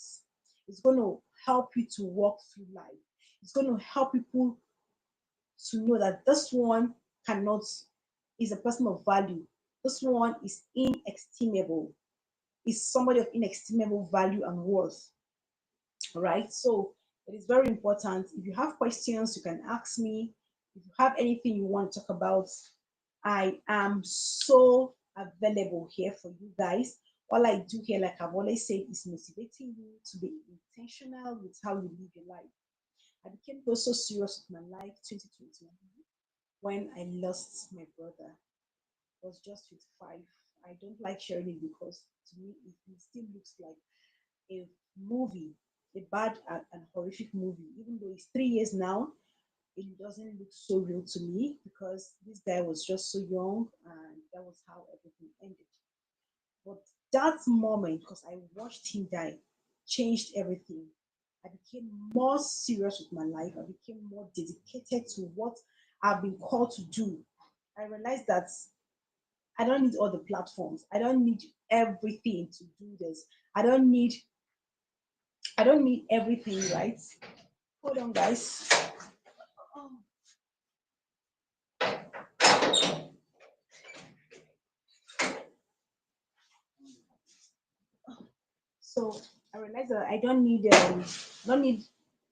It's going to help you to walk through life. It's going to help people to know that this one cannot is a person of value. This one is inestimable. Is somebody of inestimable value and worth. Right? So it is very important. If you have questions, you can ask me. If you have anything you want to talk about, I am so available here for you guys. All I do here, like I've always said, is motivating you to be intentional with how you live your life. I became so serious with my life 2021 when I lost my brother. I was just with 5. I don't like sharing it because to me it still looks like a movie, a bad and horrific movie. Even though it's 3 years now, it doesn't look so real to me because this guy was just so young and that was how everything ended. But that moment, because I watched him die, changed everything. I became more serious with my life. I became more dedicated to what I've been called to do. I realized that I don't need all the platforms. I don't need everything to do this. I don't need I don't need everything, right? Hold on, guys. So I realized that I don't need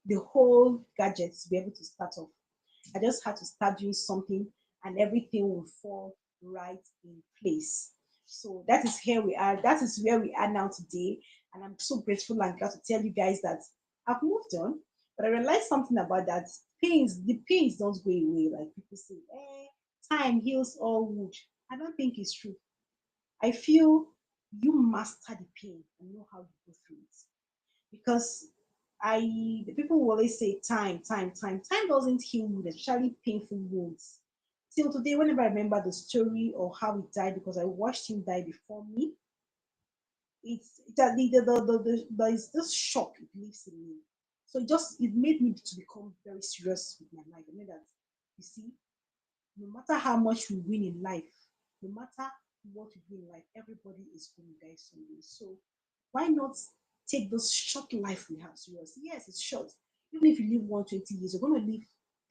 the whole gadget to be able to start off. I just had to start doing something and everything will fall right in place. So that is here we are. That is where we are now today. And I'm so grateful and glad to tell you guys that I've moved on. But I realized something about that. The pains don't go away. Like people say, time heals all wound. I don't think it's true. I feel you master the pain and know how to go through it. Because the people will always say time doesn't heal wounds, especially painful wounds. Till today, whenever I remember the story or how he died, because I watched him die before me, it's that there is this shock it leaves in me. So it made me to become very serious with my life. I mean that, you see, no matter how much we win in life, no matter what we do in life, everybody is going to die someday. So why not take this short life we have serious? Yes, it's short. Even if you live 120 years, you're going to live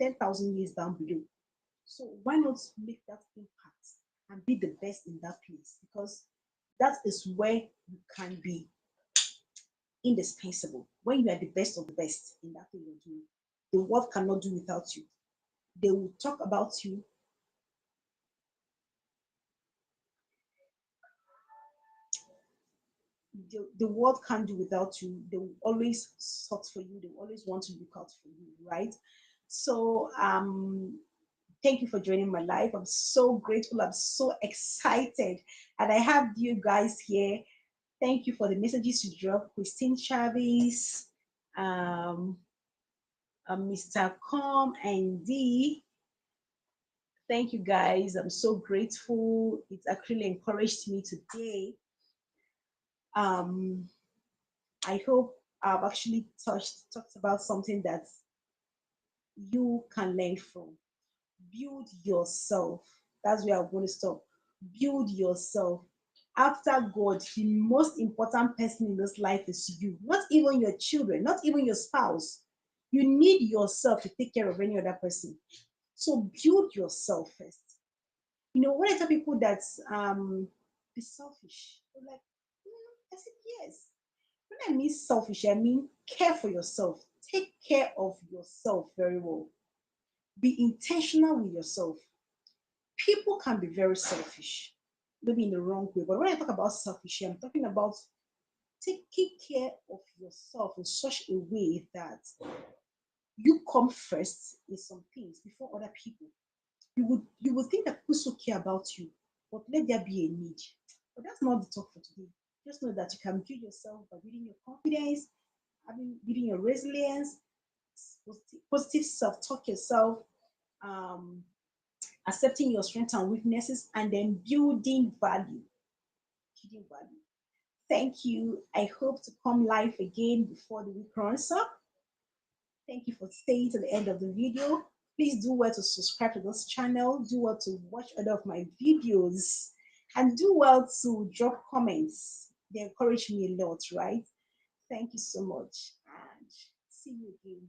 10,000 years down below. So why not make that impact and be the best in that place? Because that is where you can be indispensable. When you are the best of the best in that thing you're doing, the world cannot do without you. They will talk about you. The world can't do without you. They will always sort for you. They will always want to look out for you, right? So thank you for joining my life. I'm so grateful. I'm so excited. And I have you guys here. Thank you for the messages you dropped. Christine Chavez, um, Mr. Com and D. Thank you guys. I'm so grateful. It's actually encouraged me today. Um, I hope I've actually talked about something that you can learn from. Build yourself. That's where I'm going to stop. Build yourself. After God, the most important person in this life is you, not even your children, not even your spouse. You need yourself to take care of any other person. So build yourself first. You know, when I tell people that be selfish, they're like, I said, yes. When I mean selfish, I mean care for yourself. Take care of yourself very well. Be intentional with yourself. People can be very selfish, maybe in the wrong way. But when I talk about selfish, I'm talking about taking care of yourself in such a way that you come first in some things before other people. You would think that people so care about you, but let there be a need. But that's not the talk for today. Just know that you can build yourself by building your confidence, building your resilience, positive self-talk yourself, um, accepting your strengths and weaknesses, and then building value. Building value. Thank you. I hope to come live again before the week runs up. Thank you for staying to the end of the video. Please do well to subscribe to this channel, do well to watch other of my videos, and do well to drop comments. They encourage me a lot, right? Thank you so much, and see you again.